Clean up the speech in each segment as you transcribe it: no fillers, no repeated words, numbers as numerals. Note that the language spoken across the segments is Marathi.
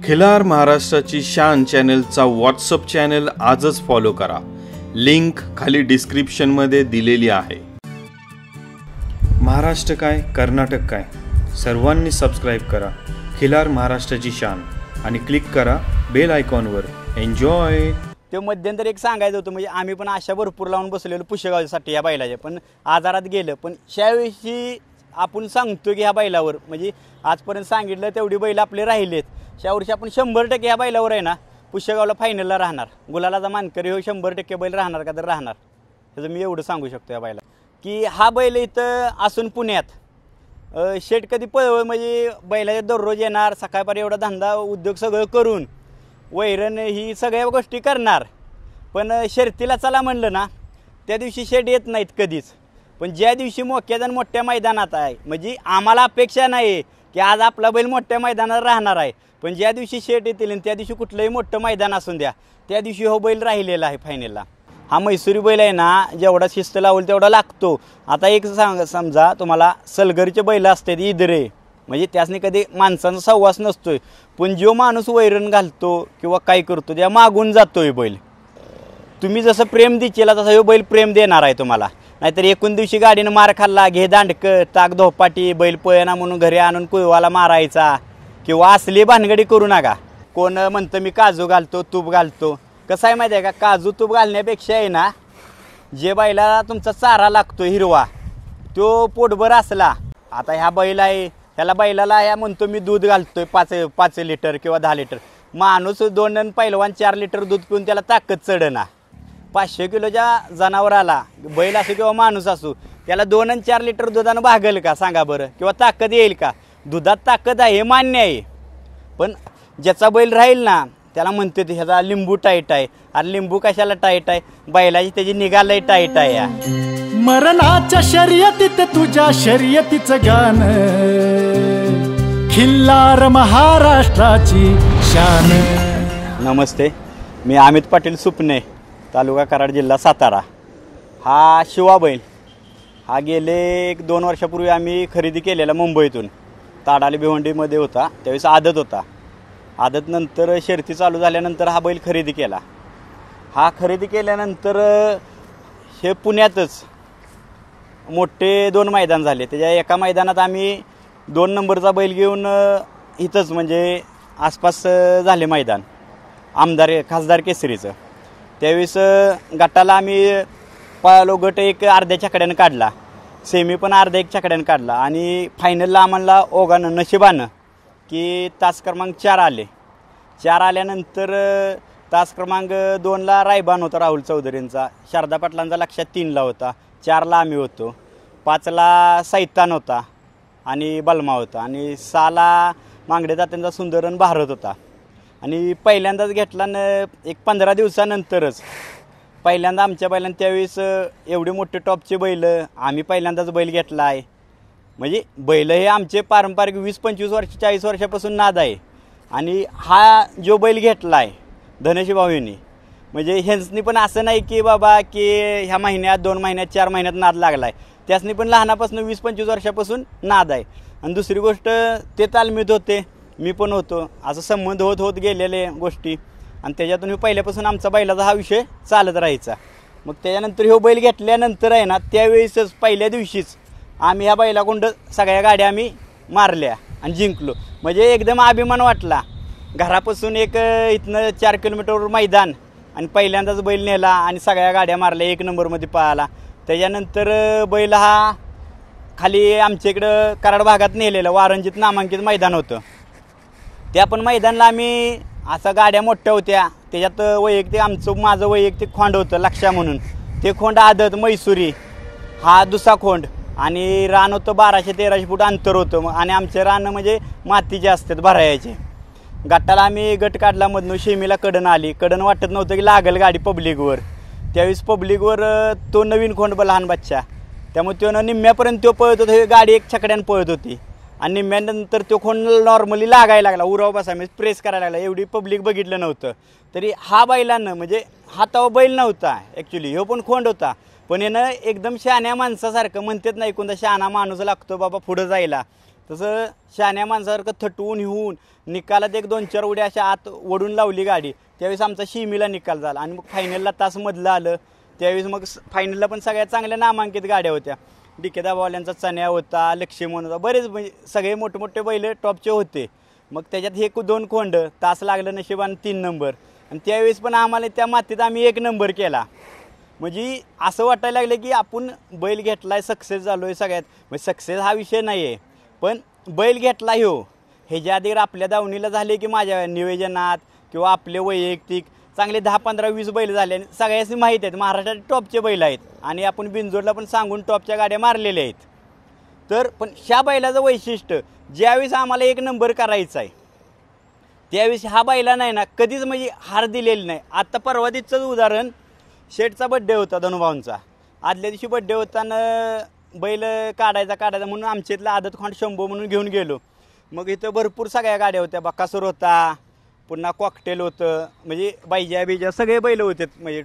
खिलार महाराष्ट्राची शान चॅनलचा व्हॉट्सअप चॅनल आजच फॉलो करा. लिंक खाली डिस्क्रिप्शनमध्ये दिलेली आहे. महाराष्ट्र काय कर्नाटक काय सर्वांनी सबस्क्राईब करा खिलार महाराष्ट्राची शान आणि क्लिक करा बेल आयकॉनवर. एन्जॉय. ते मध्यंतरी एक सांगायचं होतं, म्हणजे आम्ही पण आशा भरपूर लावून बसलेलो पुष्यगावसाठी या बैलाच्या, पण आजारात गेलं. पण त्यावेळी आपण सांगतो की ह्या बैलावर म्हणजे आजपर्यंत सांगितलं तेवढी बैल आपले राहिलेत. त्या वर्षी आपण 100% ह्या बैलावर आहे ना पुष्यगावला फायनलला राहणार. गुलालाचा मानकरी हो 100% बैल राहणार का तर राहणार. त्याचं मी एवढं सांगू शकतो या बैला की हा बैल इथं असून पुण्यात शेट कधी म्हणजे बैलाच्या दररोज येणार, सकाळपारी एवढा धंदा उद्योग सगळं करून वैरण ही सगळ्या गोष्टी करणार. पण शर्तीला चला म्हणलं ना त्या दिवशी शेट येत नाहीत कधीच. पण ज्या दिवशी मोठ्या मैदानात आहे, म्हणजे आम्हाला अपेक्षा नाही की आज आपला बैल मोठ्या मैदानात राहणार आहे, पण ज्या दिवशी शेट येतील आणि त्या दिवशी कुठलंही मोठं मैदान असून द्या त्या दिवशी हो बैल राहिलेला आहे फायनलला. हा म्हैसूरी बैल आहे ना जेवढा शिस्त लावल तेवढा लागतो. आता एक समजा तुम्हाला सलगरीचे बैल असतात इदरे, म्हणजे त्यासनी कधी माणसांचा सहवास नसतोय, पण जो माणूस वैरण घालतो किंवा काय करतो त्या मागून जातोय बैल. तुम्ही जसं प्रेम दिचेला तसा हो बैल प्रेम देणार आहे तुम्हाला. नाहीतर एकूण दिवशी गाडीनं मार खाल्ला, घे दांडकं ताक धोपाटी, बैल पळना म्हणून घरी आणून कुळवाला मारायचा किंवा असली भानगडी करू नका. कोण म्हणतं मी काजू घालतो तूप घालतो. कसं आहे माहिती आहे का, काजू तूप घालण्यापेक्षा आहे ना जे बैलाला तुमचा चारा लागतो हिरवा तो पोटभर असला. आता ह्या बैल आहे ह्याला बैलाला ह्या म्हणतो मी दूध घालतोय 5 लिटर किंवा 10 लिटर. माणूस 2 पहिलवान 4 लिटर दूध पिऊन त्याला ताकद चढना. 500 किलोच्या जनावराला बैल असो किंवा माणूस असो त्याला 2 आणि 4 लिटर दुधानं भागेल का सांगा बरं, किंवा ताकद येईल का. दुधात ताकद आहे हे मान्य आहे, पण ज्याचा बैल राहील ना त्याला म्हणते ते ह्याचा लिंबू टाईट आहे. अरे लिंबू कशाला टाईट आहे, बैलाची त्याची निगा लई टाईट आहे. या मरणाच्या शर्यतीत तुझ्या शर्यतीचं गाण, खिल्लार महाराष्ट्राची शान. नमस्ते, मी अमित पाटील सुपणे, तालुका कराड, जिल्हा सातारा. हा शिवा बैल हा गेले 2 वर्षापूर्वी आम्ही खरेदी केलेला मुंबईतून. ताडाली भिवंडीमध्ये होता त्यावेळेस आदत होता. आदत नंतर शर्ती चालू झाल्यानंतर हा बैल खरेदी केला. हा खरेदी केल्यानंतर हे पुण्यातच मोठे 2 मैदान झाले. त्याच्या एका मैदानात आम्ही 2 नंबरचा बैल घेऊन इथंच म्हणजे आसपास झाले मैदान खासदार केसरीचं. त्यावेळेस गटाला आम्ही पळालो. गट एक अर्ध्या छकड्यानं काढला, सेमी पण अर्ध्या 1 छकड्यानं काढला आणि फायनलला आम्हाला ओघानं नशिबानं की तास क्रमांक 4 आले. 4 आल्यानंतर तास क्रमांक 2ला रायबान होता राहुल चौधरींचा, शारदा पाटलांचा लक्षात 3ला होता, 4ला आम्ही होतो, 5ला सैतान होता आणि बलमा होता आणि 6ला मांगडे तात्यांचा सुंदरन भारत होता. आणि पहिल्यांदाच घेतला एक 15 दिवसानंतरच पहिल्यांदा आमच्या बैलांना त्यावेळेस एवढे मोठे टॉपचे बैल आम्ही पहिल्यांदाच बैल घेतला आहे. म्हणजे बैल हे आमचे पारंपरिक 20-25 वर्ष 40 वर्षापासून नाद आहे. आणि हा जो बैल घेतला आहे धनेश भाऊंनी, म्हणजे ह्यांनी पण असं नाही की बाबा की ह्या महिन्यात 2 महिन्यात 4 महिन्यात नाद लागला आहे. त्यासनी पण लहानापासून 20-25 वर्षापासून नाद आहे. आणि दुसरी गोष्ट ते तालमीत होते, मी पण होतो, असं संबंध होत गेलेले गोष्टी. आणि त्याच्यातून हे पहिल्यापासून आमचा बैलाचा हा विषय चालत राहायचा. मग त्याच्यानंतर हे बैल घेतल्यानंतर आहे ना त्यावेळेसच पहिल्या दिवशीच आम्ही ह्या बैलाकोंड सगळ्या गाड्या आम्ही मारल्या आणि जिंकलो. म्हणजे एकदम अभिमान वाटला. घरापासून एक इथनं 4 किलोमीटरवर मैदान आणि पहिल्यांदाच बैल नेला आणि सगळ्या गाड्या मारल्या, 1 नंबरमध्ये पळाला. त्याच्यानंतर बैल हा खाली आमच्या इकडं कराड भागात नेलेलं वारंजीत नामांकित मैदान होतं. त्या पण मैदानला आम्ही असा गाड्या मोठ्या होत्या, त्याच्यात वैयक्तिक माझं वैयक्तिक खोंड होतं लक्षा म्हणून. ते खोंड आदत म्हैसूरी हा दुसरा खोंड आणि रान होतं 1200-1300 फूट अंतर होतं. आणि आमचे रान म्हणजे मातीचे असतात भरायचे. गटाला आम्ही गट काढला मधनं, शेमीला कडन आली. कडन वाटत नव्हतं की लागल गाडी पब्लिकवर. त्यावेळेस पब्लिकवर तो नवीन खोंड लहान बच्चा, त्यामुळे तो निम्म्यापर्यंत तो पळत होता. ही गाडी 1 छकड्यानं पळत होती आणि निम्म्यानंतर तो खोंड नॉर्मली लागायला लागला, उराव बसा म्हणजे प्रेस करायला लागला. एवढी पब्लिक बघितलं नव्हतं. तरी हा बैलांना म्हणजे हातावर बैल नव्हता ॲक्च्युली, ह्यो पण खोंड होता, पण यानं एकदम शहाण्या माणसासारखं म्हणतात नाही कोणता शहाणा माणूस लागतो बाबा पुढं जायला, तसं शहाण्या माणसासारखं थटवून हिवून निकालात 1-2-4 उड्या अशा आत ओढून लावली गाडी. त्यावेळेस आमचा शिमीला निकाल झाला आणि मग फायनलला तासमधलं आलं. त्यावेळेस मग फायनलला पण सगळ्या चांगल्या नामांकित गाड्या होत्या. डिकेदाबावाल्यांचा चण्या होता, लक्ष्मण होता, बरेच म्हणजे सगळे मोठमोठे बैल टॉपचे होते. मग त्याच्यात हे 2 खोंड तास लागलं नशिबानं 3 नंबर. आणि त्यावेळेस पण आम्हाला त्या मातीत आम्ही 1 नंबर केला. म्हणजे असं वाटायला लागलं की आपण बैल घेतला आहे, सक्सेस झालो आहे सगळ्यात. म्हणजे सक्सेस हा विषय नाही आहे, पण बैल घेतला ह्याच्या आधी आपल्या दावणीला झाले की माझ्या नियोजनात किंवा आपले वैयक्तिक चांगले 10-15-20 बैल झाले आणि सगळ्यांनी माहीत आहेत महाराष्ट्रात टॉपचे बैल आहेत आणि आपण बिनजोडला पण सांगून टॉपच्या गाड्या मारलेल्या आहेत. तर पण ह्या बैलाचं वैशिष्ट्य ज्यावेळेस आम्हाला 1 नंबर करायचा आहे त्यावेळेस ह्या बैला नाही ना कधीच म्हणजे हार दिलेली नाही. आत्ता परवा दिवसाचं उदाहरण, शेठचा बड्डे होता धनुभाऊंचा. आदल्या दिवशी बड्डे होताना बैल काढायचा म्हणून आमच्या इथला आदत खोंड शंभू म्हणून घेऊन गेलो. मग इथं भरपूर सगळ्या गाड्या होत्या. बकासूर होता, पुन्हा कॉकटेल होतं, म्हणजे बायज्या बिजा सगळे बैल होते. म्हणजे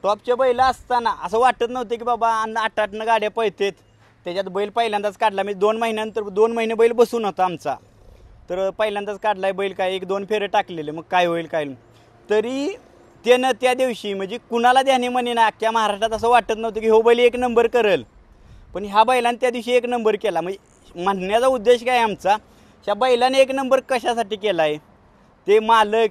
टॉपचे बैल असताना असं वाटत नव्हतं की बाबा 8-8 गाड्या पळतेत. त्याच्यात बैल पहिल्यांदाच काढला. म्हणजे 2 महिन्यानंतर 2 महिने बैल बसून होता आमचा. तर पहिल्यांदाच काढलाय बैल, काय 1-2 फेरे टाकलेले, मग काय होईल काय. तरी त्यानं त्या दिवशी म्हणजे कुणाला ध्यानी म्हणे ना अख्ख्या महाराष्ट्रात असं वाटत नव्हतं की हो बैल 1 नंबर करेल, पण ह्या बैलाने त्या दिवशी 1 नंबर केला. म्हणजे म्हणण्याचा उद्देश काय आमचा, ह्या बैलाने 1 नंबर कशासाठी केला आहे, ते मालक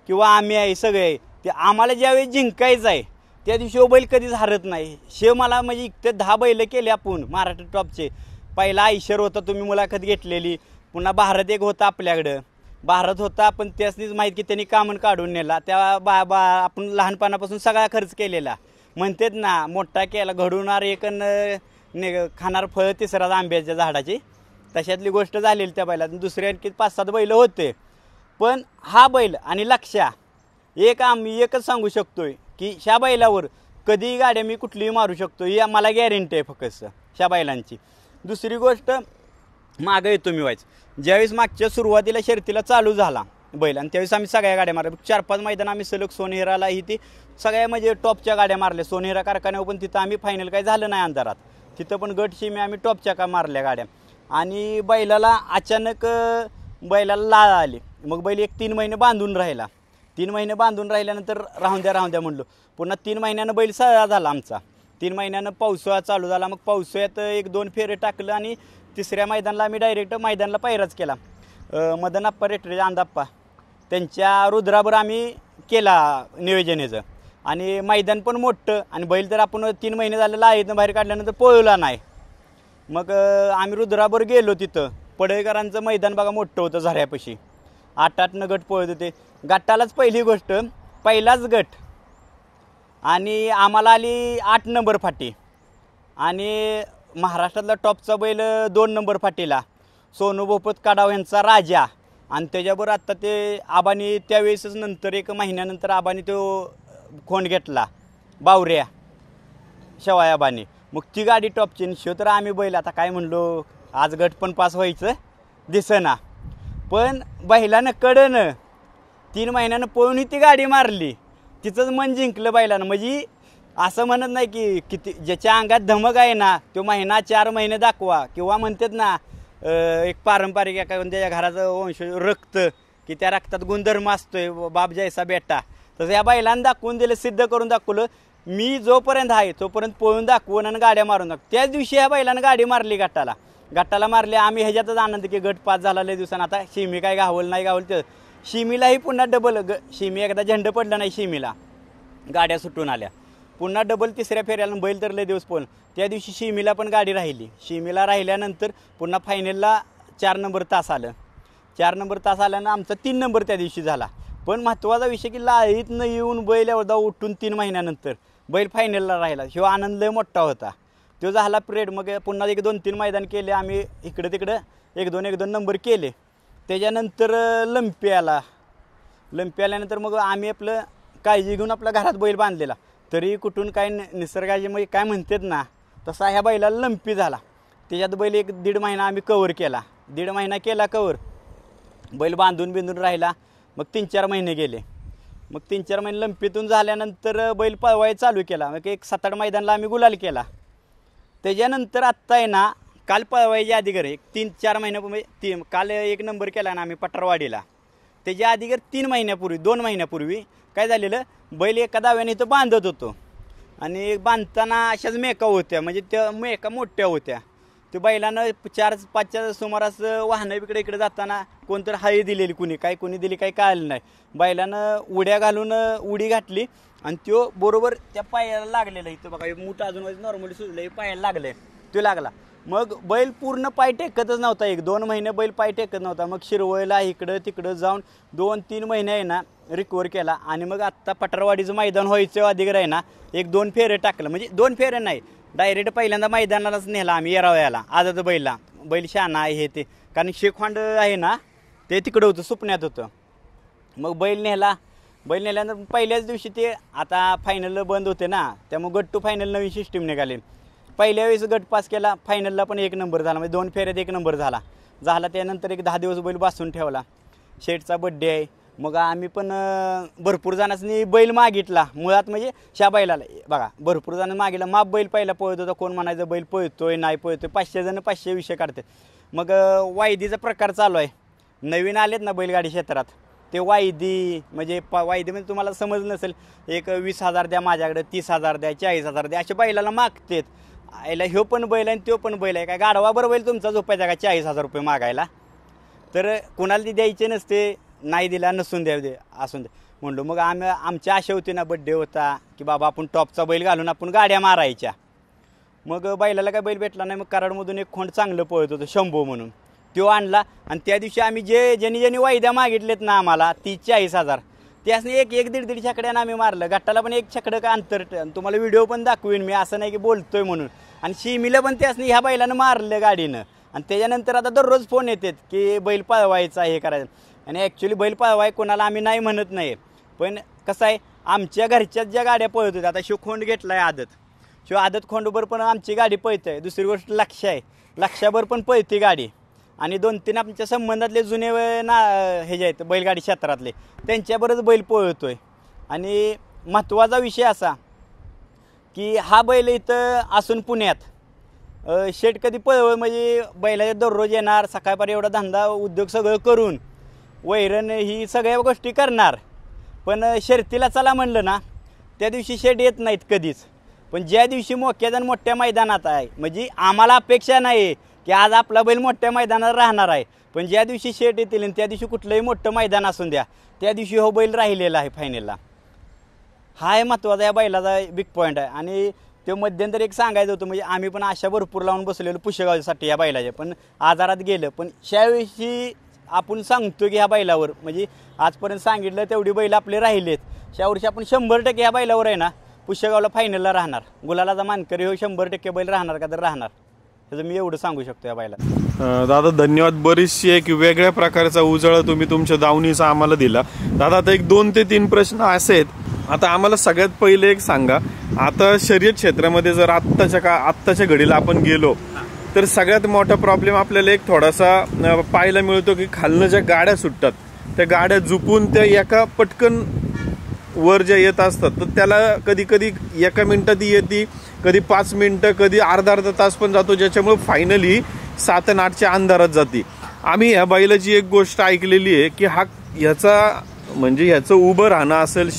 किंवा आम्ही आहे सगळे, ते आम्हाला ज्यावेळी जिंकायचं आहे त्या दिवशी हो बैल कधीच हरत नाही. मला म्हणजे ते 10 बैल केले आपण महाराष्ट्र टॉपचे. पहिला आयशर होता, तुम्ही मुलाखत घेतलेली. पुन्हा भारत एक होता आपल्याकडं. भारत होता पण त्यासनीच माहीत की त्यांनी कामन काढून नेला. त्या आपण लहानपणापासून सगळा खर्च केलेला. म्हणतात ना मोठा केला घडवणार एक खाणार फळ 3रा आंब्याच्या झाडाची, तशातली गोष्ट झालेली त्या बैलात. दुसऱ्या आणखी 5-7 बैल होते. पण हा बैल आणि लक्ष्या आम्ही एकच सांगू शकतोय की ह्या बैलावर कधी गाड्या मी कुठलीही मारू शकतो, या मला गॅरंटी आहे फक्त ह्या बैलांची. दुसरी गोष्ट मागं येतो मी ज्यावेळेस मागच्या सुरुवातीला शर्तीला चालू झाला बैल आणि त्यावेळेस आम्ही सगळ्या गाड्या मारल्या. 4-5 मैदान आम्ही सलग सोनेराला ही ती सगळ्या म्हणजे टॉपच्या गाड्या मारल्या. सोनेरा कारखान्यावर पण तिथं आम्ही फायनल काही झालं नाही अंधारात. तिथं पण गट शिमी आम्ही टॉपच्या का मारल्या गाड्या. आणि बैलाला अचानक बैलाला लाळ आली. मग बैल 3 महिने बांधून राहिला. 3 महिने बांधून राहिल्यानंतर राहून द्या म्हणलो. पुन्हा 3 महिन्यानं बैल सळा झाला आमचा. 3 महिन्यानं पावसाळा चालू झाला. मग पावसाळ्यात 1-2 फेरे टाकलं आणि 3ऱ्या मैदानाला आम्ही डायरेक्ट मैदानाला पायराच केला. मदन आप्पा रेटरे अंदाप्पा त्यांच्या रुद्रावर आम्ही केला नियोजनेचं. आणि मैदान पण मोठं आणि बैल तर आपण 3 महिने झालेला आहे बाहेर काढल्यानंतर पळवला नाही. मग आम्ही रुद्रावर गेलो. तिथं पडळकरांचं मैदान बघा मोठं होतं झऱ्यापाशी. 8-8 गट पळत होते. गटालाच पहिली गोष्ट पहिलाच गट आणि आम्हाला आली 8 नंबर फाटी. आणि महाराष्ट्रातला टॉपचा बैल 2 नंबर फाटीला सोनू भोपत काडाव यांचा राजा. आणि त्याच्याबरोबर आत्ता ते आबानी त्यावेळेसच नंतर 1 महिन्यानंतर आबानी तो खोंड घेतला बावऱ्या शेवाय आबानी. मग ती गाडी टॉपची शिव. तर आम्ही बैल आता काय म्हणलो आज गट पण पास व्हायचं दिसेना, पण बैलानं कडनं 3 महिन्यानं पळून ती गाडी मारली. तिचंच मन जिंकलं बैलानं. म्हणजे असं म्हणत नाही की किती ज्याच्या अंगात धमक आहे ना तो 1-4 महिने दाखवा, किंवा म्हणतात ना एक पारंपरिक एका त्याच्या घराचं वंश रक्त की त्या रक्तात गुणधर्म असतोय बाप जैसा बेटा, तसं या बैलानं दाखवून दिलं, सिद्ध करून दाखवलं. मी जोपर्यंत आहे तोपर्यंत पळून दाखवून आणि गाड्या मारून दाखव. त्याच दिवशी ह्या बैलानं गाडी मारली गटाला मारली. आम्ही ह्याच्यातच आनंद की गट पास झाला लय दिवसानं. आता शिमी काय गावल नाही गावल तर शिमीलाही पुन्हा डबल शिमी एकदा झेंडं पडलं नाही शिमीला, गाड्या सुटून आल्या. पुन्हा डबल 3ऱ्या फेऱ्याला बैल तर लय दिवस पळून. त्या दिवशी शिमीला पण गाडी राहिली. शिमीला राहिल्यानंतर पुन्हा फायनलला 4 नंबर तास आलं. 4 नंबर तास आल्यानं आमचा 3 नंबर त्या दिवशी झाला. पण महत्त्वाचा विषय की लाईतनं येऊन बैल एवढा उठून 3 महिन्यानंतर बैल फायनलला राहिला. ह्यो आनंद लय मोठा होता. तो झाला पिरियड. मग पुन्हा 1-2-3 मैदान केले आम्ही इकडं तिकडं 1-2 नंबर केले. त्याच्यानंतर लंपी आल्यानंतर मग आम्ही आपलं काळजी घेऊन आपल्या घरात बैल बांधलेला. तरी कुठून काय निसर्गाचे मग काय म्हणतात ना तसा ह्या बैलाला लंपी झाला. त्याच्यात बैल 1-1.5 महिना आम्ही कवर केला. 1.5 महिना केला कवर. बैल बांधून राहिला. मग 3-4 महिने गेले. मग 3-4 महिने लंपीतून झाल्यानंतर बैल पळवायला चालू केला. मग 7-8 मैदानाला आम्ही गुलाल केला. त्याच्यानंतर आत्ता आहे ना काल पळवायच्या अधीगर एक 3-4 महिन्यापूर्वी काल एक नंबर केला ना आम्ही पटरवाडीला, त्याच्या अधीगर 2 महिन्यापूर्वी काय झालेलं, बैल एका दाव्याने इथं बांधत होतो आणि बांधताना अशाच मेका होत्या, म्हणजे त्या मेका मोठ्या होत्या. ते बैलानं 4-5च्या सुमारास वाहनं इकडे जाताना कोणतरी हाई दिलेली, कोणी दिली काही कळलं नाही. बैलानं उड्या घालून उडी घातली आणि तो बरोबर त्या पायाला लागलेला. इथं बघा मूठ अजून नॉर्मली सुजलं, पायाला लागलंय, तो लागला. मग बैल पूर्ण पाय टेकतच नव्हता, 1-2 महिने बैल पाय टेकत नव्हता. मग शिरवळला इकडं तिकडं जाऊन 2-3 महिने आहे ना रिकवर केला आणि मग आत्ता पटरवाडीचं मैदान व्हायचं अधिकार आहे ना 1-2 फेरे टाकलं, म्हणजे 2 फेरे नाही, डायरेक्ट पहिल्यांदा मैदानालाच नेला आम्ही येरावयाला. आजच बैल शाना आहे हे ते, कारण शेखवांड आहे ना ते तिकडं होतं, सुपण्यात होतं. मग बैल नेल्यानंतर पहिल्याच दिवशी ते आता फायनल बंद होते ना, त्यामुळे गट टू फायनल नवीन सिस्टीम निघाली. पहिल्या वेळेस गट पास केला, फायनलला पण 1 नंबर झाला, म्हणजे 2 फेऱ्यात 1 नंबर झाला. त्यानंतर एक 10 दिवस बैल बसून ठेवला. शेठचा बड्डे आहे, मग आम्ही पण भरपूर जणांनी बैल मागितला. मुळात म्हणजे ह्या बैलाला बघा भरपूर जणांनी मागितला. माप बैल पहिला पळत होता, कोण म्हणायचं बैल पळतोय नाही पळतोय, 500 जण 500 विषय काढतात. मग वायदीचा प्रकार चालू आहे, नवीन आलेत ना बैलगाडी क्षेत्रात, ते वायदी म्हणजे तुम्हाला समज नसेल, एक 20,000 द्या माझ्याकडे, 30,000 द्या, 40,000 द्या, अशा बैलाला मागतेत. आयला ह्यो पण बैल आहे तो पण बैल आहे, काय गाढवाबरोबर बैल तुमचा झोपायचा का 40,000 रुपये मागायला? तर कोणाला ती द्यायचे नसते, नाही दिला नसून द्या असून दे म्हणलो. मग आमच्या आशा होती ना, बड्डे होता की बाबा आपण टॉपचा बैल घालून आपण गाड्या मारायच्या. मग बैलाला काय बैल भेटला नाही. मग कराडमधून एक खोंड चांगलं पळत होतं शंभू म्हणून, तो आणला. आणि त्या दिवशी आम्ही ज्यांनी वायद्या मागितलेत ना आम्हाला 30-40,000, त्यासनी 1-1.5 छकड्यानं आम्ही मारलं. गट्टाला पण 1 छकडं का अंतर, तुम्हाला व्हिडिओ पण दाखवीन मी, असं नाही की बोलतोय म्हणून. आणि शिमीला पण त्यासनी ह्या बैलानं मारलं गाडीनं. आणि त्याच्यानंतर आता दररोज फोन येतात की बैल पळवायचा हे करायचं. आणि ॲक्च्युली बैल पळवाय कोणाला आम्ही नाही म्हणत नाही, पण कसं आहे आमच्या घरच्याच ज्या गाड्या पळत होत्या, आता खोंड घेतला आहे आदत खोंडभर पण आमची गाडी पळते आहे. दुसरी गोष्ट लक्षाभर पण पळते गाडी. आणि 2-3 आमच्या संबंधातले जुने हे जे आहेत बैलगाडी क्षेत्रातले, त्यांच्याबरोबर बैल पळतोय. आणि महत्त्वाचा विषय असा की हा बैल इथं असून पुण्यात शेट कधी म्हणजे बैलाच्या दररोज येणार, सकाळपारी एवढा धंदा उद्योग सगळं करून वैरण ही सगळ्या गोष्टी करणार, पण शर्तीला चला म्हणलं ना त्या दिवशी शेट येत नाहीत कधीच. पण ज्या दिवशी मोठ्या मैदानात आहे, म्हणजे आम्हाला अपेक्षा नाही की आज आपला बैल मोठ्या मैदानात राहणार आहे, पण ज्या दिवशी शेट येतील आणि त्या दिवशी कुठलंही मोठं मैदान असून द्या, त्या दिवशी हो बैल राहिलेला आहे फायनलला. हा आहे महत्त्वाचा या बैलाचा बिग पॉईंट आहे. आणि ते मध्यंतरी एक सांगायचं होतं, म्हणजे आम्ही पण आशा भरपूर लावून बसलेलो पुशेगावसाठी या बैलाच्या, पण आजारात गेलं. पण त्याविषयी आपण सांगतो की ह्या बैलावर, म्हणजे आजपर्यंत सांगितलं तेवढी बैल आपले राहिलेत. ह्या वर्षी आपण 100% ह्या बैलावर आहे ना पुशेगावला फायनलला राहणार. गुलालाचा मानकरी हो 100% बैल राहणार का तर राहणार, त्याचं मी एवढं सांगू शकतो या बैला. दादा धन्यवाद. बरीचशी एक वेगळ्या प्रकारचा उजाळा तुम्ही तुमच्या दावणीचा आम्हाला दिला. दादा आता एक 2 ते 3 प्रश्न असे आहेत. आता आम्हाला सगळ्यात पहिले एक सांगा, आता शर्यत क्षेत्रामध्ये जर आत्ताच्या घडीला आपण गेलो तर सगळ्यात मोठा प्रॉब्लेम आपल्याला एक थोडासा पाहायला मिळतो की खालनं ज्या गाड्या सुटतात त्या गाड्या झुपून त्या एका पटकन वर ज्या येत असतात, तर त्याला कधी कधी 1 मिनिटात येते, कधी 5 मिनिटं, कधी अर्धा तास पण जातो, ज्याच्यामुळे फायनली 7 आणि 8च्या अंधारात जाते. आम्ही ह्या बैलाची एक गोष्ट ऐकलेली आहे की ह्याचं उभं राहणं असेल,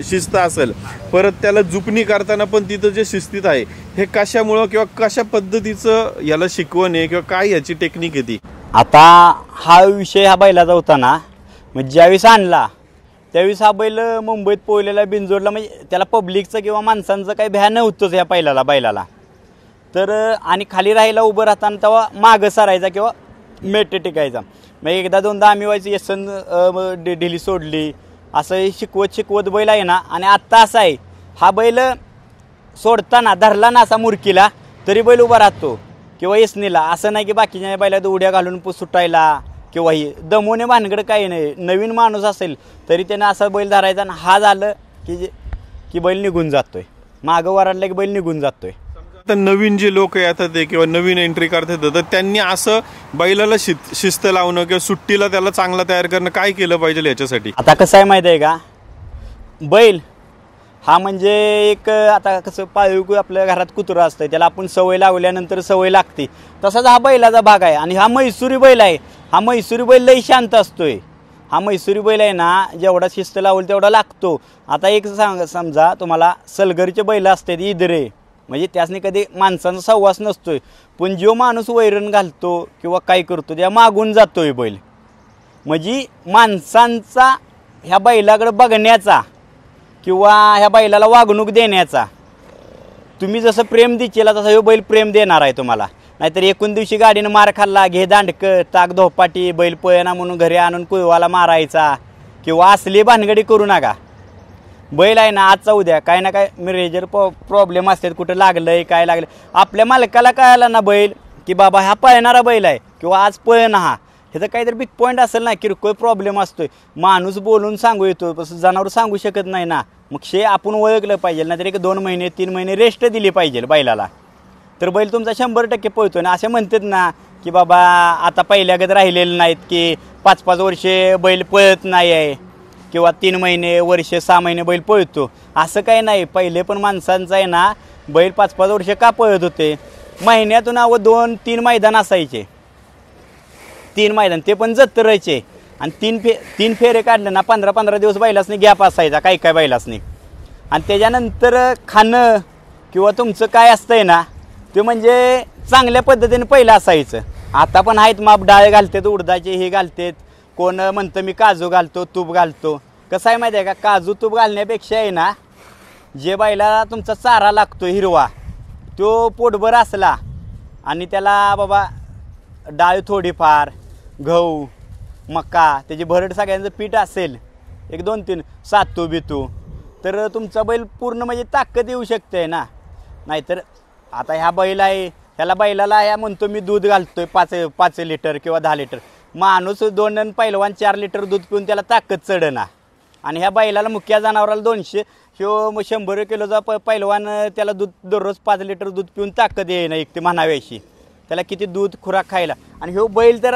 शिस्त असेल, परत त्याला झुपणी करताना पण तिथं जे शिस्तीत आहे हे कशामुळं किंवा कशा पद्धतीचं याला शिकवण आहे किंवा काय याची टेक्निक आहे ती? आता हा विषय हा बैलाचा होता ना, म्हणजे ज्यावेळेस आणला त्यावेळेस हा बैल मुंबईत पोहलेला बिंजोडला, म्हणजे त्याला पब्लिकचं किंवा माणसांचं काही भ्या नव्हतंच या बैलाला. तर आणि खाली राहायला उभं राहताना तेव्हा मागं सरायचा किंवा मेटे टिकायचा. मग 1-2दा आम्ही व्हायचं येसन ढिली सोडली, असं शिकवत बैल आहे ना. आणि आत्ता असं आहे, हा बैल सोडताना धरला ना असा मुरकीला तरी बैल उभा राहतो किंवा येसनीला, असं नाही की बाकीच्या बैलात उड्या घालून सुटायला किंवा ही दमवणे भानगड काही नाही. नवीन माणूस असेल तरी त्यानं असा बैल धरायचा आणि हा झालं की बैल निघून जातोय, मागं वराडलं की बैल निघून जातोय. तर नवीन जे लोक येतात किंवा नवीन एंट्री करतात तर त्यांनी असं बैलाला शिस्त लावणं किंवा सुट्टीला त्याला चांगला तयार करणं काय केलं पाहिजे याच्यासाठी? आता कसं आहे माहिती आहे का, बैल हा म्हणजे एक आता कसं पाळीव आपल्या घरात कुत्रा असतं त्याला आपण सवय लावल्यानंतर सवय लागते, तसाच हा बैलाचा भाग आहे. आणि हा म्हैसूरी बैल आहे. हा म्हैसूरी बैल लई शांत असतोय. हा म्हैसूरी बैल आहे ना, जेवढा शिस्त लावल तेवढा लागतो. आता एक समजा तुम्हाला सलगरीचे बैल असतात इदरे, म्हणजे त्यासनी कधी माणसांचा सहवास नसतोय, पण जो माणूस वैरण घालतो किंवा काय करतो त्या मागून जातोय बैल. म्हणजे माणसांचा ह्या बैलाकडे बघण्याचा किंवा ह्या बैलाला वागणूक देण्याचा तुम्ही जसं प्रेम देशीला तसं हे बैल प्रेम देणार आहे तुम्हाला. नाहीतर एकूण दिवशी गाडीनं मार खाल्ला, घे दांडकं टाक धोपाटी, बैल पळना म्हणून घरी आणून कुळवाला मारायचा किंवा असली भानगडी करू नका. बैल आहे ना, आजचा उद्या काय ना काय मेजर प्रॉब्लेम असतात, कुठं लागलंय काय लागलं आपल्या मालकाला कळाला ना बैल की बाबा हा पळणारा बैल आहे किंवा आज पळणा हा, ह्याचं काहीतरी बिग पॉईंट असेल ना, किरकोळ प्रॉब्लेम असतोय, माणूस बोलून सांगू येतो, तसं जनावर सांगू शकत नाही ना. मग शे आपण ओळखलं पाहिजे, नाहीतर एक 2 महिने 3 महिने रेस्ट दिली पाहिजे बैलाला, तर बैल तुमचा 100% पळतो ना. असे म्हणतात ना की बाबा आता पहिल्यागत राहिलेले नाहीत की 5-5 वर्षे बैल पळत नाही आहे किंवा 3 महिने वर्ष 6 महिने बैल पळतो, असं काही नाही. पहिले पण माणसांचं आहे ना बैल 5-5 वर्ष का पळत होते. महिन्यातून 2-3 मैदान असायचे, 3 मैदान ते पण जत्रेचे, आणि 3 फेरे काढले ना 15-15 दिवस बैलासनी गॅप असायचा काही काय बैलासनी. आणि त्याच्यानंतर खाणं किंवा तुमचं काय असतंय ना ते म्हणजे चांगल्या पद्धतीने पहिलं असायचं. आता पण आहेत माप, डाळ घालतात, उडदाचे हे घालतात, कोण म्हणतं मी काजू घालतो, तूप घालतो. कसं आहे माहिती आहे का, काजू तूप घालण्यापेक्षा आहे ना जे बैलाला तुमचा चारा लागतो हिरवा तो पोटभर असला आणि त्याला बाबा डाळ थोडीफार, गहू, मका, त्याची भरड सगळ्यांचं पीठ असेल, एक 2-3 सातू बितू, तर तुमचा बैल पूर्ण म्हणजे ताकद येऊ शकते ना. नाहीतर आता ह्या बैल आहे, ह्याला बैलाला ह्या म्हणतो मी दूध घालतोय 5 लिटर किंवा 10 लिटर, माणूस 2 पहिलवान 4 लिटर दूध पिऊन त्याला ताकद चढना. आणि ह्या बैलाला मुख्य जनावराला 200 किंवा 100 किलोचा पहिलवान त्याला दूध दररोज 5 लिटर दूध पिऊन ताकद येईना एक ते म्हणाव्याशी, त्याला किती दूध खुराक खायला. आणि ह्यो बैल तर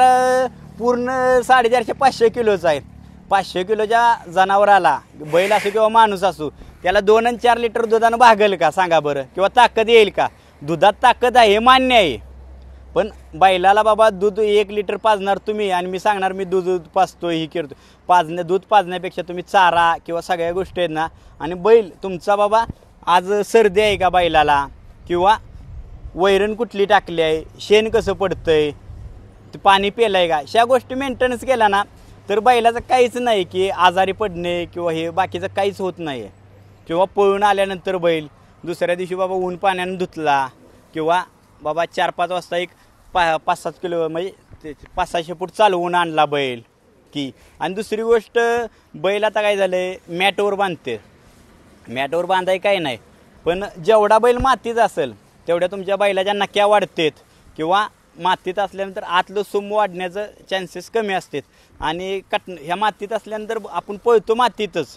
पूर्ण 450-500 किलोचा आहे. 500 किलोच्या जनावराला बैल असो किंवा माणूस असो त्याला 2 आणि 4 लिटर दुधानं भागेल का सांगा बरं, किंवा ताकद येईल का. दुधात ताकद आहे हे मान्य आहे, पण बैलाला बाबा दूध 1 लिटर पाजणार तुम्ही आणि मी सांगणार मी दूध पाजतो ही करतो, दूध पाजण्यापेक्षा तुम्ही चारा किंवा सगळ्या गोष्टी आहेत ना. आणि बैल तुमचा बाबा आज सर्दी आहे का बैलाला, किंवा वैरण कुठली टाकली आहे, शेण कसं पडतंय, पाणी पेलं आहे का, ह्या गोष्टी मेंटेनन्स केला ना तर बैलाचं काहीच नाही की आजारी पडणे किंवा हे बाकीचं काहीच होत नाही आहे. किंवा पळून आल्यानंतर बैल दुसऱ्या दिवशी बाबा ऊन पाण्यानं धुतला किंवा बाबा 4-5 वाजता एक 5-7 किलो म्हणजे 500-600 फूट चालवून आणला बैल की. आणि दुसरी गोष्ट बैल आता काय झालं आहे मॅटवर बांधते, मॅटवर बांधाय काय नाही, पण जेवढा बैल मातीत असेल तेवढ्या तुमच्या बैलाच्या नक्या वाढतात किंवा मातीत असल्यानंतर आतलं सूम वाढण्याचं चान्सेस कमी असतात. आणि ह्या मातीत असल्यानंतर आपण पळतो मातीतच,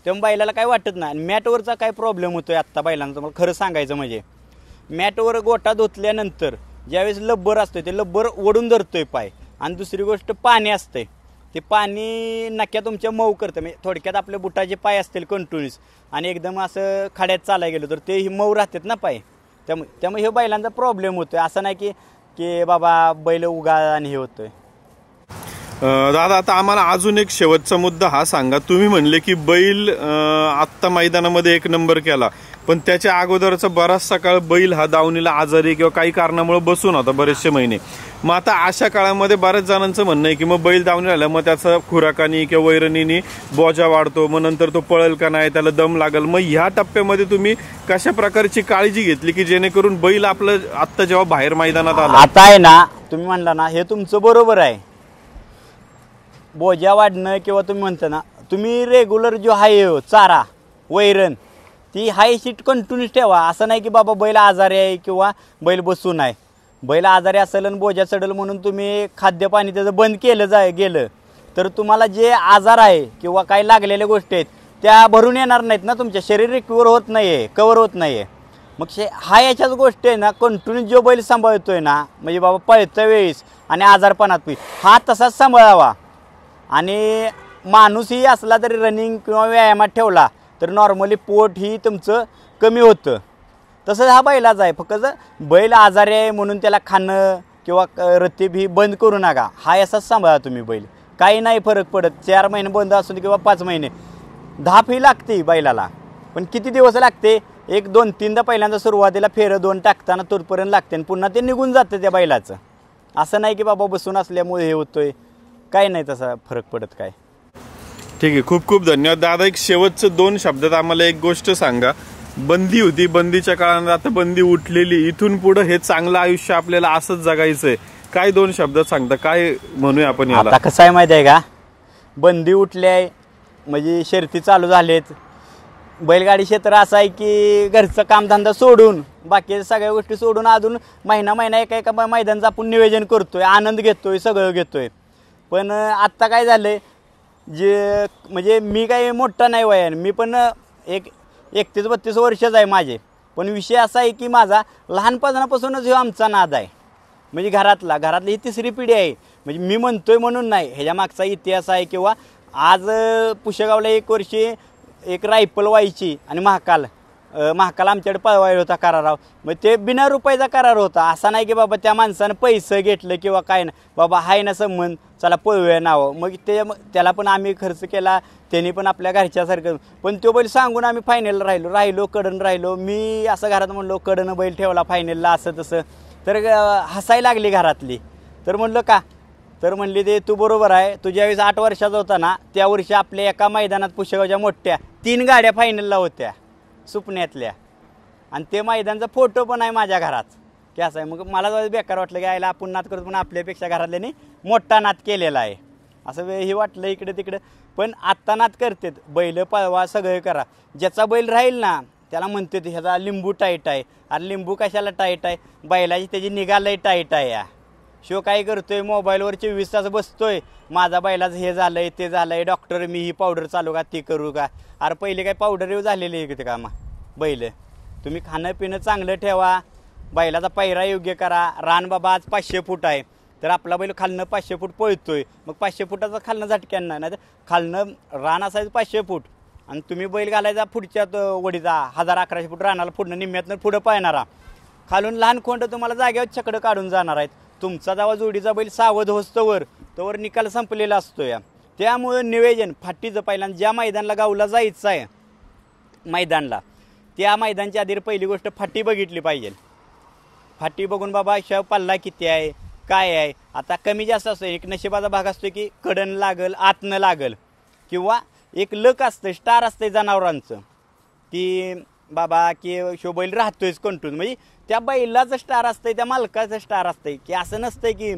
तेव्हा बैलाला काय वाटत नाही. आणि मॅटवरचा काय प्रॉब्लेम होतोय आत्ता बैलांना तुम्हाला खरं सांगायचं म्हणजे, मॅटवर गोटा धुतल्यानंतर ज्यावेळेस लब्बर असतोय ते लब्बर ओढून धरतोय पाय. आणि दुसरी गोष्ट पाणी असतंय, ते पाणी नक्या तुमच्या मऊ करतं. म्हणजे थोडक्यात आपले बुटाचे पाय असतील कंटिन्यूस आणि एकदम असं खड्यात चालायला गेलो तर ते मऊ राहतात ना पाय, त्यामुळे हे बैलांचा प्रॉब्लेम होतोय. असं नाही की बाबा बैल उगा आणि हे होतोय. दादा आता आम्हाला अजून एक शेवटचा मुद्दा हा सांगा, तुम्ही म्हणले की बैल आत्ता मैदानामध्ये 1 नंबर केला, पण त्याच्या अगोदरचा बराचसा काळ बैल हा दावणीला आजारी किंवा काही कारणामुळे बसून होता बरेचसे महिने. मग आता अशा काळामध्ये बऱ्याच जणांचं म्हणणं आहे की मग बैल दावणीला आला मग त्याचा खुराकानी किंवा वैरणीनी बोजा वाढतो, मग नंतर तो पळेल का नाही, त्याला दम लागल. मग ह्या टप्प्यामध्ये तुम्ही कशा प्रकारची काळजी घेतली की जेणेकरून बैल आपलं आत्ता जेव्हा बाहेर मैदानात आला. आता आहे ना तुम्ही म्हणला ना हे तुमचं बरोबर आहे, बोजा वाढणं किंवा तुम्ही म्हणता ना तुम्ही रेग्युलर जो आहे चारा वैरण ती हाय शीट कंटिन्यूस ठेवा. असं नाही की बाबा बैल आजारी आहे किंवा बैल बसून आहे. बैल आजारी असेल आणि बोजा चढल म्हणून तुम्ही खाद्यपाणी त्याचं बंद केलं गेलं तर तुम्हाला जे आजार आहे किंवा काही लागलेल्या गोष्टी आहेत त्या भरून येणार नाहीत ना, तुमच्या शरीर रिकवर होत नाही आहे, कवर होत नाही आहे. मग हा याच्याच गोष्टी आहे ना कंटिन्यू जो बैल सांभाळतोय ना म्हणजे बाबा पळत्या वेळेस आणि आजारपणात हा तसाच सांभाळावा. आणि माणूसही असला तरी रनिंग किंवा व्यायामात ठेवला तर नॉर्मली पोट ही तुमचं कमी होतं. तसंच हा बैलाचा आहे. फक्त बैल आजारी आहे म्हणून त्याला खाणं किंवा रतीब ही बंद करू नका. हा असाच सांभाळा तुम्ही बैल, काही नाही फरक पडत. 4 महिने बंद असू दे किंवा 5 महिने, धाप ही लागते बैलाला. पण किती दिवस लागते? 1-2-3दा पहिल्यांदा सुरुवातीला फेरं 2 टाकताना तोपर्यंत लागते आणि पुन्हा ते निघून जातं त्या बैलाचं. असं नाही की बाबा बसून असल्यामुळे हे होतोय, काही नाही तसा फरक पडत काय. ठीक आहे, खूप खूप धन्यवाद दादा. एक शेवटचं 2 शब्दात आम्हाला एक गोष्ट सांगा. बंदी होती, बंदीच्या काळात आता बंदी उठलेली, इथून पुढे हे चांगलं आयुष्य आपल्याला असंच जगायचंय, काय 2 शब्दात सांगता, काय म्हणूया आपण याला? आता कसं आहे माहिती आहे का, बंदी उठली आहे म्हणजे शर्ती चालू झालेत. बैलगाडी क्षेत्र असं आहे की घरचं कामधंदा सोडून बाकी सगळ्या गोष्टी सोडून अजून महिना एका मैदानाचं आपण नियोजन करतोय, आनंद घेतोय, सगळं घेतोय. पण आत्ता काय झालंय, जे म्हणजे मी काही मोठा नाही वयाने, मी पण 31-32 वर्षच आहे माझे. पण विषय असा आहे की माझा लहानपणापासूनच हा आमचा नाद आहे. म्हणजे घरातली ही 3री पिढी आहे. म्हणजे मी म्हणतोय म्हणून नाही, ह्याच्या मागचा इतिहास आहे. किंवा आज पुशेगावला 1 वर्षी एक रायफल व्हायची आणि महाकाल आमच्याकडे पळवायला होता कराराव. मग ते बिना रुपयाचा करार होता. असा नाही की बाबा त्या माणसानं पैसे घेतलं किंवा काय नाही, बाबा हाय ना संबंध, चला पळवूया नाव. मग त्याला पण आम्ही खर्च केला, त्यांनी पण आपल्या घरच्यासारखं. पण तो बैल सांगून आम्ही फायनलला राहिलो कडन राहिलो. मी असं घरात म्हणलो कडनं बैल ठेवला फायनलला असं तसं, तर हसायला लागली घरातली. तर म्हणलं का, तर म्हणली ते तू बरोबर आहे. तू ज्यावेळेस 8 वर्षाचा होता ना, त्या वर्षी आपल्या एका मैदानात पुशेगावच्या मोठ्या 3 गाड्या फायनलला होत्या सुपण्यातल्या, आणि ते मैदानचा फोटो पण आहे माझ्या घरात की असं आहे. मग मला बेकार वाटलं की आयला आपण नाद करतो, पण आपल्यापेक्षा घरातल्याने मोठा नाद केलेला आहे असं हे वाटलं इकडे तिकडे. पण आत्ता नाद करतात, बैल पळवा, सगळं करा. ज्याचा बैल राहील ना त्याला म्हणते ह्याचा लिंबू टाईट आहे. अरे लिंबू कशाला टाईट आहे, बैलाची त्याची निगा लई टाईट आहे. या शो काय करतोय, मोबाईलवर 24 तास बसतोय, माझा बैलाचं हे झालंय ते झालंय, डॉक्टर मी ही पावडर चालू का, ती करू का. अरे पहिले काय पावडर झालेली आहे का बैल. तुम्ही खाणं पिणं चांगलं ठेवा, बैलाचा पैरा योग्य करा. रान बाबा आज 500 फूट आहे, तर आपला बैल खालनं 500 फूट पळतोय, मग 500 फुटाचा खालनं झटक्यांना, नाही तर खालनं रान असायचं 500 फूट आणि तुम्ही बैल घालायचा पुढच्या वडीचा 1000-1100 फूट रानाला पुढनं निम्म्यातनं पुढं पाहणारा. खालून लहान खोंड तुम्हाला जागेवर छकडं काढून जाणार आहेत. तुमचा जेव्हा जोडीचा बैल सावध होस्तवर तोवर निकाल संपलेला असतो. या त्यामुळं नियोजन फाटीचं पहिल्यांदा ज्या मैदानाला गावला जायचं आहे मैदानला, त्या मैदानच्या आधी पहिली गोष्ट फाटी बघितली पाहिजे. फाटी बघून बाबा शव पल्ला किती आहे काय आहे. आता कमी जास्त असतो, एक नशिबाचा भाग असतो की कडन लागल आतनं लागल, किंवा एक लक असतं, स्टार असतं जनावरांचं की बाबा की शो बैल राहतोयच कंटून. म्हणजे त्या बैलाचं स्टार असतंय, त्या मालकाचं स्टार असतंय. की असं नसतंय की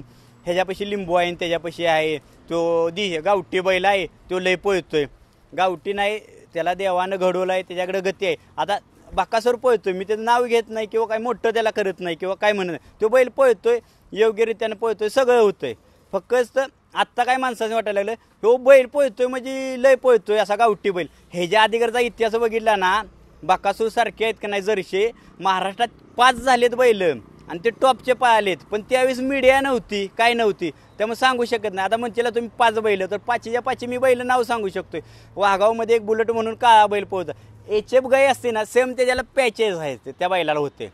ह्याच्यापाशी लिंबू आहे आणि त्याच्यापाशी आहे तो गावठी बैल आहे तो लय पळतोय. गावठी नाही, त्याला देवानं घडवलं आहे, त्याच्याकडे गती आहे. आता बाकासवर पळतोय, मी त्याचं नाव घेत नाही किंवा काय मोठं त्याला करत नाही किंवा काय म्हणत नाही, तो बैल पळतोय योग्यरित्यानं पळतोय, सगळं होतंय. फक्त आत्ता काय माणसाने वाटायला लागलं, हो बैल पळतोय म्हणजे लय पळतोय असा गावठी बैल. ह्याच्या अधीकडचा इतिहास बघितला ना, बाकासूर सारखे आहेत का नाही जर्शी, महाराष्ट्रात 5 झालेत बैल आणि ते टॉपचे पळालेत. पण त्यावेळेस मीडिया नव्हती, काय नव्हती, त्यामुळे सांगू शकत नाही. आता म्हणतेला तुम्ही 5 बैल, तर 5च्या 5 मी बैल नाव सांगू शकतोय. वाघावमध्ये एक बुलेट म्हणून काळा बैल पळतो, एचएफ गाय असते ना, सेम त्याच्याला पॅचेस आहेत त्या बैलाला होते,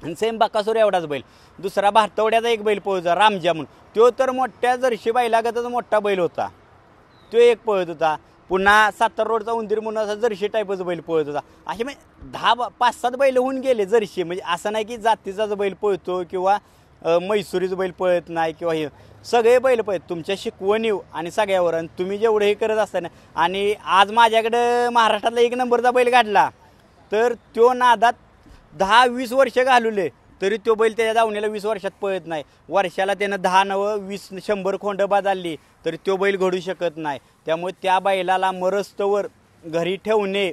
आणि सेम बाकासूर एवढाच बैल. दुसरा भारतवड्याचा एक बैल पळतो रामजा म्हणून, तो तर मोठ्या जर्शी बैलागतच मोठा बैल होता, तो एक पळत होता. पुन्हा 7 रोडचा उंदीर म्हणून असा जर्शी टाईपच बैल पळत होता. असे म्हणजे 5-7 बैल होऊन गेले जर्शी. म्हणजे असं नाही की जातीचाच बैल पळतो किंवा मैसुरीचं बैल पळत नाही किंवा हे सगळे बैल पळत तुमच्या शिकवणीव आणि सगळ्यावर. आणि तुम्ही जेवढं हे करत असताना, आणि आज माझ्याकडं महाराष्ट्रातला 1 नंबरचा बैल काढला, तर तो नादात 10-20 वर्ष घालवले तरी तो बैल त्याच्या दावणीला 20 वर्षात पळत नाही. वर्षाला त्यानं 10-9-20-100 खोंड बाजारली तरी तो बैल घडू शकत नाही. त्यामुळे त्या बैलाला मरस्तवर घरी ठेवणे,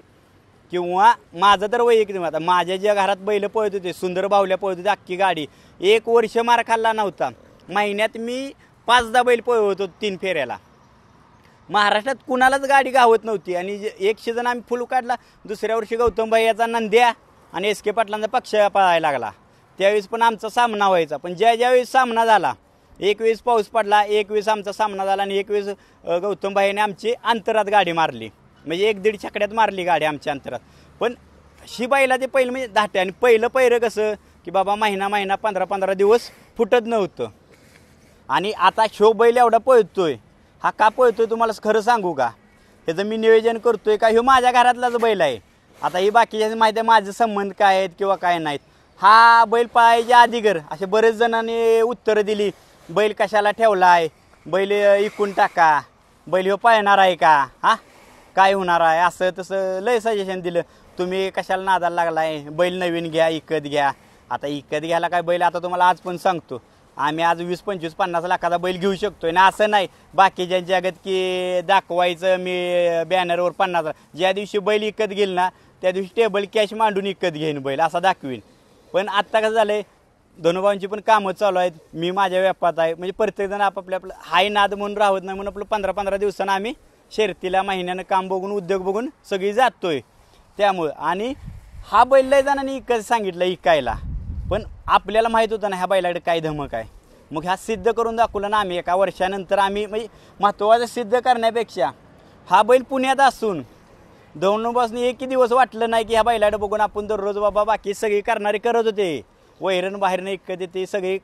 किंवा माझं तर वैयक्तिक आता माझ्या ज्या घरात बैल पळत होते, सुंदर बावल्या पळत होते अख्खी गाडी, 1 वर्ष मार खाल्ला नव्हता. महिन्यात मी 5दा बैल पळवत होतो 3 फेऱ्याला. महाराष्ट्रात कुणालाच गाडी गावत नव्हती. आणि एक सीझन आम्ही फुल काढला, दुसऱ्या वर्षी गौतम भाईचा नंद्या आणि एस के पाटलांचा पक्ष पळायला लागला. त्यावेळेस पण आमचा सामना व्हायचा. पण ज्यावेळेस सामना झाला, एक वेळेस पाऊस पडला, एक वेळेस आमचा सामना झाला, आणि एक वेळेस गौतम भाईने आमची अंतरात गाडी मारली. म्हणजे 1-1.5 छकड्यात मारली गाडी आमच्या अंतरात. पण ही बैला ते पहिलं म्हणजे धाटे आणि पहिलं पैरं कसं की बाबा महिना 15 दिवस फुटत नव्हतं. आणि आता शो बैल एवढा पळतोय, हा का पळतोय तुम्हाला खरं सांगू का, ह्याचं मी नियोजन करतोय का ह्यो माझ्या घरातलाच बैल आहे. आता ही बाकीच्या माहिती आहे माझे संबंध काय आहेत किंवा काय नाहीत. हा बैल पळायच्या आधीगर असे बरेच जणांनी उत्तरं दिली, बैल कशाला ठेवला आहे, बैल इकून टाका, बैल ह्यो पळणार आहे का, हा काय होणार आहे, असं तसं लय सजेशन दिलं. तुम्ही कशाला नादाला लागलाय, बैल नवीन घ्या, इकत घ्या. आता इकत घ्यायला काय बैल, आता तुम्हाला आज पण सांगतो आम्ही आज 20-25-50 लाखाचा बैल घेऊ शकतोय ना. असं नाही बाकीच्या जगात की दाखवायचं मी बॅनरवर 50. ज्या दिवशी बैल इकत घेईल ना त्या दिवशी टेबल कॅश मांडून इकत घेईन बैल, असा दाखवीन. पण आत्ता कसं झालंय, धनुभावांची पण कामं चालू आहेत, मी माझ्या व्यापात आहे. म्हणजे प्रत्येकजण आपापल्या आपलं हाय नाद म्हणून राहत नाही म्हणून आपलं 15-15 दिवसानं आम्ही शर्तीला महिन्यानं काम बघून उद्योग बघून सगळी जातोय. त्यामुळं आणि हा बैल लय जणांनी इकत सांगितलं इकायला, पण आपल्याला माहीत होतं ना ह्या बैलाकडे काय धमक आहे. मग ह्या सिद्ध करून दाखवलं ना आम्ही. एका वर्षानंतर आम्ही म्हणजे महत्त्वाचं सिद्ध करण्यापेक्षा हा बैल पुण्यात असून धनुभावांनी एकही दिवस वाटलं नाही की ह्या बैलाकडे बघून आपण दररोज बाबा बाकी सगळी करणारे करत होते, वैरण बाहेरनं इकत येते सगळी,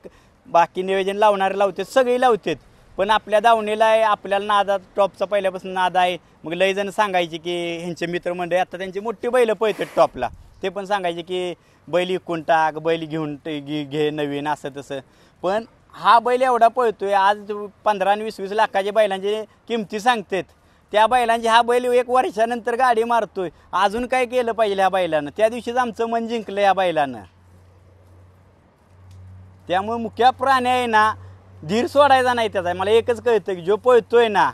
बाकी नियोजन लावणारे लावतात, सगळी लावतात. पण आपल्या दावणीला आहे, आपल्याला नादात टॉपचा पहिल्यापासून नाद आहे. मग लय जण सांगायचे की ह्यांचे मित्रमंडळी आता त्यांची मोठी बैलं पळतात टॉपला, ते पण सांगायचे की बैल इकून टाक, बैल घेऊन घे नवीन, असं तसं. पण हा बैल एवढा पळतोय, आज 15 आणि 20 लाखाच्या बैलांची किमती सांगतात. त्या बैलांची हा बैल 1 वर्षानंतर गाडी मारतोय. अजून काय केलं पाहिजे ह्या बैलानं, त्या दिवशीच आमचं मन जिंकलं ह्या बैलानं. त्यामुळे मुख्य प्राणी आहे ना, धीर सोडायचा नाही त्याचा. मला एकच कळतं की जो पळतोय ना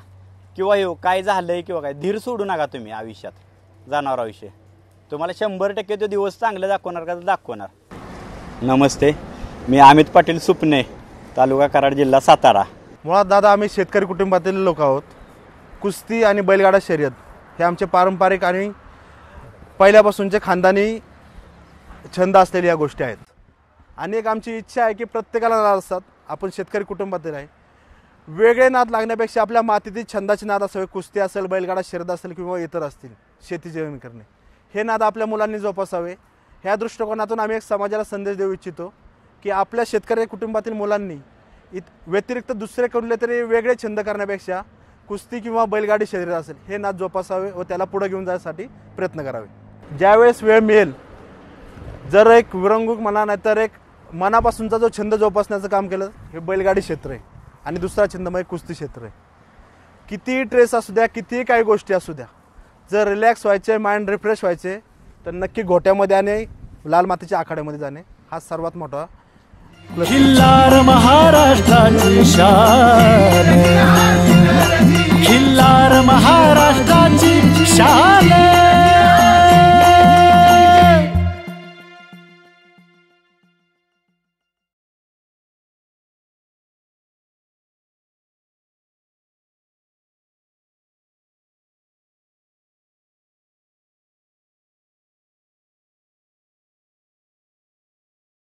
किंवा हो काय झालंय किंवा काय, धीर सोडू नका तुम्ही आयुष्यात. जनावराविषयी तुम्हाला 100% तो दिवस चांगलं दाखवणार का दाखवणार. नमस्ते, मी अमित पाटील सुपणे, तालुका कराड, जिल्हा सातारा. मुळात दादा आम्ही शेतकरी कुटुंबातील लोक आहोत. कुस्ती आणि बैलगाडा शर्यत हे आमचे पारंपरिक आणि पहिल्यापासूनचे खानदानी छंद असलेल्या या गोष्टी आहेत. आणि एक आमची इच्छा आहे की प्रत्येकाला नाद असतात, आपण शेतकरी कुटुंबातील आहे, वेगळे नाद लागण्यापेक्षा आपल्या मातीतील छंदाचे नाद असावे. कुस्ती असेल, बैलगाडा शर्यत असेल किंवा इतर असतील, शेती जेवण करणे, हे नाद आपल्या मुलांनी जोपासावे. ह्या दृष्टिकोनातून आम्ही एक समाजाला संदेश देऊ इच्छितो की आपल्या शेतकरी कुटुंबातील मुलांनी व्यतिरिक्त दुसरे कुठले तरी वेगळे छंद करण्यापेक्षा कुस्ती किंवा बैलगाडी शर्यत असेल हे नाद जोपासावे व त्याला पुढे घेऊन जाण्यासाठी प्रयत्न करावे. ज्यावेळेस वेळ मिळेल, जर एक विरंगुळा म्हणा नाही तर एक मनापासूनचा जो छंद जोपासण्याचं काम केलं हे बैलगाडी क्षेत्र आहे. आणि दुसरा छंद म्हणजे कुस्ती क्षेत्र आहे. कितीही ट्रेस असू द्या, कितीही काही गोष्टी असू द्या, जर रिलॅक्स व्हायचे, माइंड रिफ्रेश व्हायचे तर नक्की गोट्यामध्ये आणि लाल मातीच्या आखाड्यामध्ये जाणे हा सर्वात मोठा. खिल्लार महाराष्ट्राची शान, खिल्लार महाराष्ट्र.